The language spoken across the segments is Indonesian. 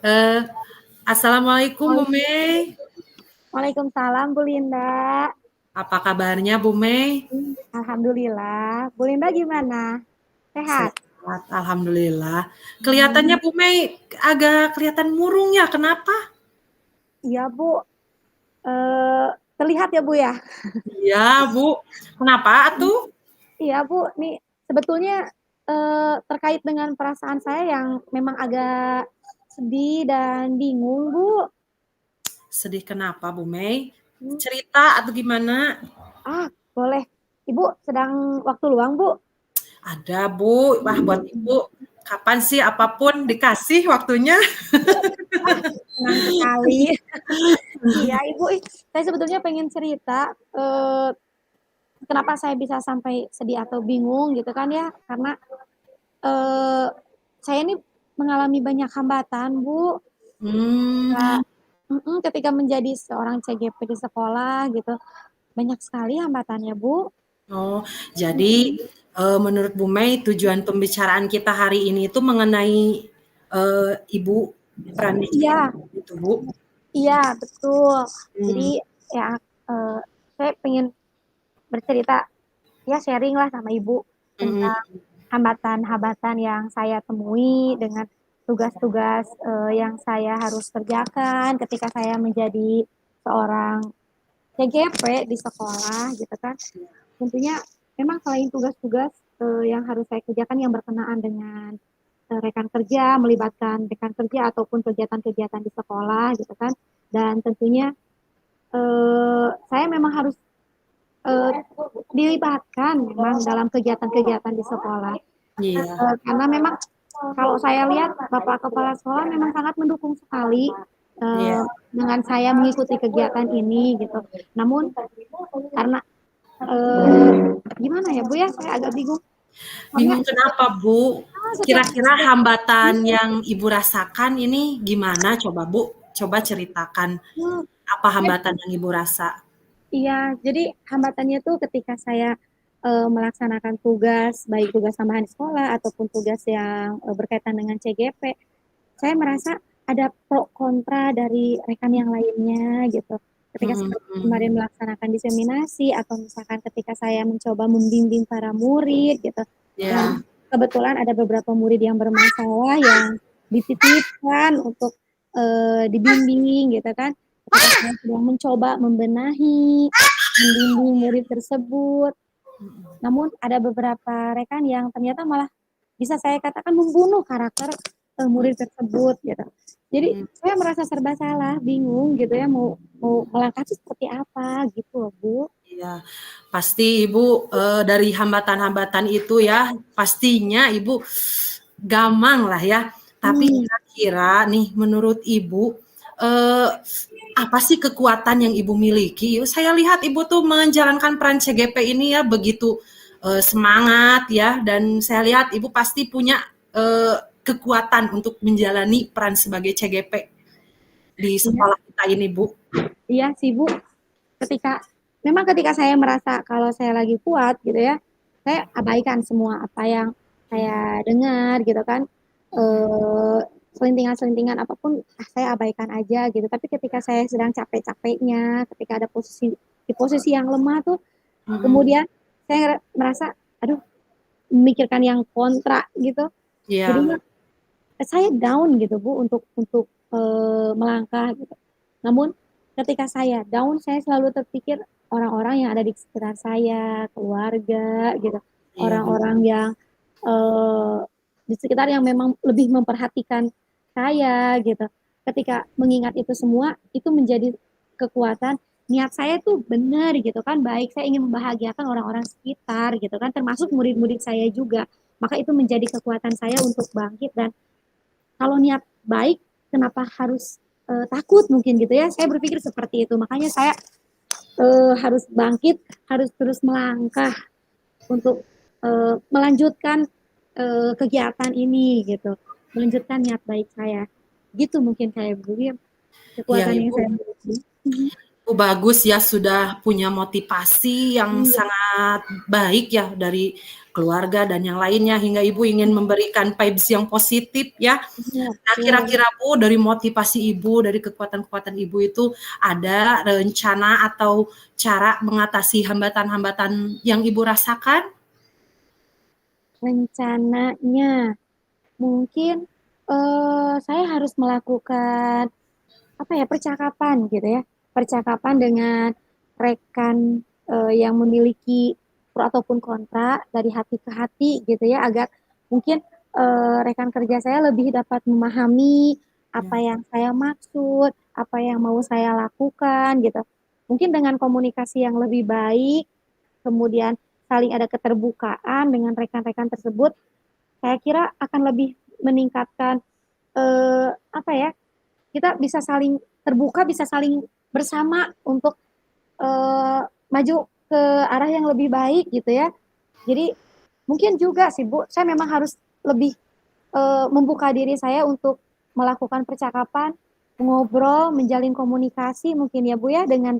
Eh, Assalamualaikum Bu Mei. Waalaikumsalam Bu Linda. Apa kabarnya Bu Mei? Alhamdulillah. Bu Linda gimana? Sehat? Sehat, alhamdulillah. Kelihatannya Bu Mei agak kelihatan murung ya. Kenapa? Iya Bu. Terlihat ya Bu ya? Iya Bu. Kenapa tuh? Iya Bu. Nih sebetulnya terkait dengan perasaan saya yang memang agak sedih dan bingung Bu. Sedih kenapa Bu Mei? Cerita atau gimana? Boleh. Ibu sedang waktu luang Bu? Ada Bu. Wah buat Ibu. Kapan sih apapun dikasih waktunya? Senang sekali. Iya Ibu. Saya sebetulnya pengen cerita. Kenapa saya bisa sampai sedih atau bingung gitu kan ya? Karena eh, saya ini mengalami banyak hambatan, Bu. Hmm. Ketika menjadi seorang CGP di sekolah gitu, banyak sekali hambatannya, Bu. Oh, jadi menurut Bu Mei tujuan pembicaraan kita hari ini itu mengenai Ibu peran di Iya, itu Bu. iya betul. Jadi Hmm. ya saya pengen bercerita, ya sharing lah sama Ibu tentang Mm-mm. hambatan-hambatan yang saya temui dengan tugas-tugas yang saya harus kerjakan ketika saya menjadi seorang CGP di sekolah gitu kan. Tentunya memang selain tugas-tugas yang harus saya kerjakan yang berkenaan dengan rekan kerja, melibatkan rekan kerja ataupun kegiatan-kegiatan di sekolah gitu kan. Dan tentunya saya memang harus eh, dilibatkan memang dalam kegiatan-kegiatan di sekolah. Iya, Karena memang kalau saya lihat Bapak Kepala Sekolah memang sangat mendukung sekali iya. eh, dengan saya mengikuti kegiatan ini gitu. Namun karena gimana ya Bu ya, saya agak bingung. Soalnya Bingung kenapa Bu? setiap Kira-kira hambatan yang Ibu rasakan ini gimana? Coba Bu, coba ceritakan apa hambatan yang Ibu rasa? iya, jadi hambatannya tuh ketika saya melaksanakan tugas, baik tugas tambahan di sekolah ataupun tugas yang berkaitan dengan CGP, saya merasa ada pro kontra dari rekan yang lainnya gitu. Ketika seperti Mm-mm. kemarin melaksanakan diseminasi atau misalkan ketika saya mencoba membimbing para murid gitu. Dan Ya, kebetulan ada beberapa murid yang bermasalah yang dititipkan untuk dibimbing gitu kan. Ketika saya sedang mencoba membenahi, membimbing murid tersebut. Namun ada beberapa rekan yang ternyata malah bisa saya katakan membunuh karakter murid tersebut gitu. Jadi saya merasa serba salah, bingung gitu ya mau mau melangkah seperti apa gitu loh Bu. iya. Pasti Ibu dari hambatan-hambatan itu ya, pastinya Ibu gamang lah ya. Tapi Hmm, kira-kira nih menurut Ibu eh, apa sih kekuatan yang Ibu miliki? Saya lihat Ibu tuh menjalankan peran CGP ini ya begitu semangat ya, dan saya lihat Ibu pasti punya kekuatan untuk menjalani peran sebagai CGP di iya, sekolah kita ini, Bu. iya sih Bu. Ketika memang ketika saya merasa kalau saya lagi kuat gitu ya, saya abaikan semua apa yang saya dengar gitu kan. Eh, Selintingan-selintingan apapun saya abaikan aja gitu. Tapi ketika saya sedang capek-capeknya, ketika ada posisi di posisi yang lemah tuh, kemudian saya merasa aduh memikirkan yang kontra gitu. Iya, Jadinya saya down gitu Bu untuk melangkah gitu. Namun ketika saya down, saya selalu terpikir orang-orang yang ada di sekitar saya, keluarga gitu, iya, Bu. orang-orang yang eh, di sekitar yang memang lebih memperhatikan saya gitu. Ketika mengingat itu semua, itu menjadi kekuatan. Niat saya tuh benar gitu kan, baik saya ingin membahagiakan orang-orang sekitar gitu kan, termasuk murid-murid saya juga. Maka itu menjadi kekuatan saya untuk bangkit dan kalau niat baik kenapa harus takut mungkin gitu ya, saya berpikir seperti itu, makanya saya harus bangkit, harus terus melangkah untuk melanjutkan kegiatan ini gitu, melanjutkan niat baik saya gitu, mungkin kayak begini Iya, kekuatan yang Ibu. saya miliki. Oh, bagus ya, sudah punya motivasi yang Iya, sangat baik ya dari keluarga dan yang lainnya hingga Ibu ingin memberikan vibes yang positif ya. iya, Nah, betul. kira-kira Bu, dari motivasi Ibu, dari kekuatan-kekuatan Ibu itu ada rencana atau cara mengatasi hambatan-hambatan yang Ibu rasakan? Rencananya mungkin saya harus melakukan apa ya percakapan gitu ya, percakapan dengan rekan yang memiliki pro ataupun kontra dari hati ke hati gitu ya, agar mungkin rekan kerja saya lebih dapat memahami apa Ya, yang saya maksud, apa yang mau saya lakukan gitu. Mungkin dengan komunikasi yang lebih baik, kemudian saling ada keterbukaan dengan rekan-rekan tersebut, saya kira akan lebih meningkatkan apa ya, kita bisa saling terbuka, bisa saling bersama untuk maju ke arah yang lebih baik gitu ya. Jadi mungkin juga sih Bu, saya memang harus lebih membuka diri saya untuk melakukan percakapan, ngobrol, menjalin komunikasi mungkin ya Bu ya dengan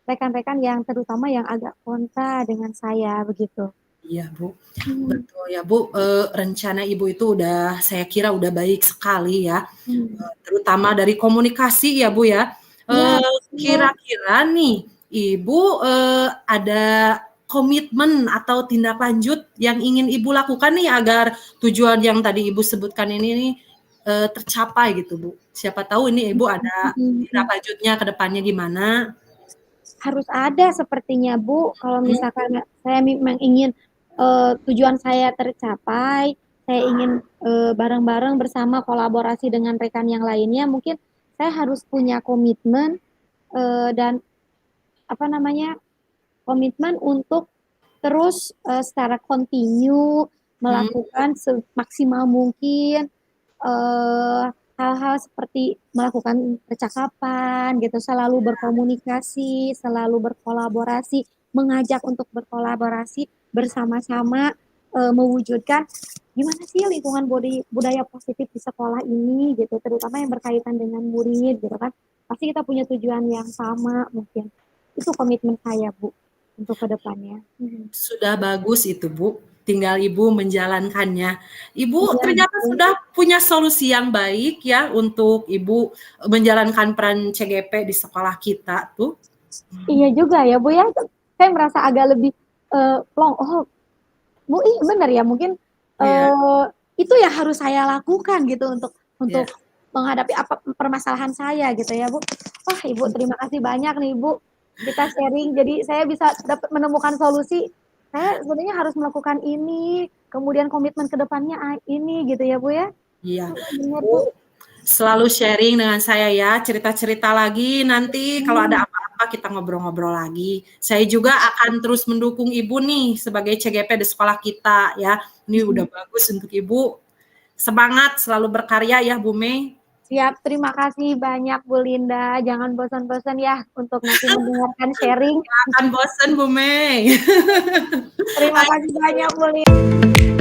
rekan-rekan yang terutama yang agak kontra dengan saya begitu. iya Bu. Hmm, Betul ya Bu, rencana Ibu itu udah saya kira udah baik sekali ya, hmm. terutama dari komunikasi ya Bu ya. Ya, betul. Kira-kira nih Ibu, ada komitmen atau tindak lanjut yang ingin Ibu lakukan nih agar tujuan yang tadi Ibu sebutkan ini nih, tercapai gitu Bu? Siapa tahu ini Ibu ada Hmm, tindak hmm. lanjutnya ke depannya gimana? Harus ada sepertinya Bu. Kalau Mhm, misalkan saya memang ingin tujuan saya tercapai, saya ingin bareng-bareng bersama kolaborasi dengan rekan yang lainnya, mungkin saya harus punya komitmen dan apa namanya komitmen untuk terus secara kontinu mhm, melakukan semaksimal mungkin hal-hal seperti melakukan percakapan gitu, selalu berkomunikasi, selalu berkolaborasi, mengajak untuk berkolaborasi bersama-sama mewujudkan gimana sih lingkungan budaya positif di sekolah ini gitu, terutama yang berkaitan dengan murid gitu kan. Pasti kita punya tujuan yang sama mungkin. Itu komitmen saya, Bu, untuk kedepannya. sudah bagus itu Bu, tinggal Ibu menjalankannya. Ibu Iya, ternyata betul. sudah punya solusi yang baik ya untuk Ibu menjalankan peran CGP di sekolah kita tuh. Iya juga ya, Bu ya. Saya merasa agak lebih plong. Oh, Bu, iya benar ya. Mungkin Iya, itu yang harus saya lakukan gitu untuk iya. menghadapi apa permasalahan saya gitu ya, Bu. Wah, Ibu, terima kasih banyak nih, Bu. Kita sharing, jadi saya bisa dapat menemukan solusi. Saya sebenarnya harus melakukan ini, kemudian komitmen ke depannya ini gitu ya, Bu ya. Iya. Benar, Bu. Bu, selalu sharing dengan saya ya, cerita-cerita lagi nanti kalau Hmm. ada apa-apa kita ngobrol-ngobrol lagi. Saya juga akan terus mendukung Ibu nih sebagai CGP di sekolah kita ya. Ini udah bagus untuk Ibu. Semangat selalu berkarya ya Bu Mei. Siap, terima kasih banyak Bu Linda. Jangan bosan-bosan ya untuk nanti mendengarkan sharing. Akan bosen Bu Mei. Terima kasih banyak Bu Linda.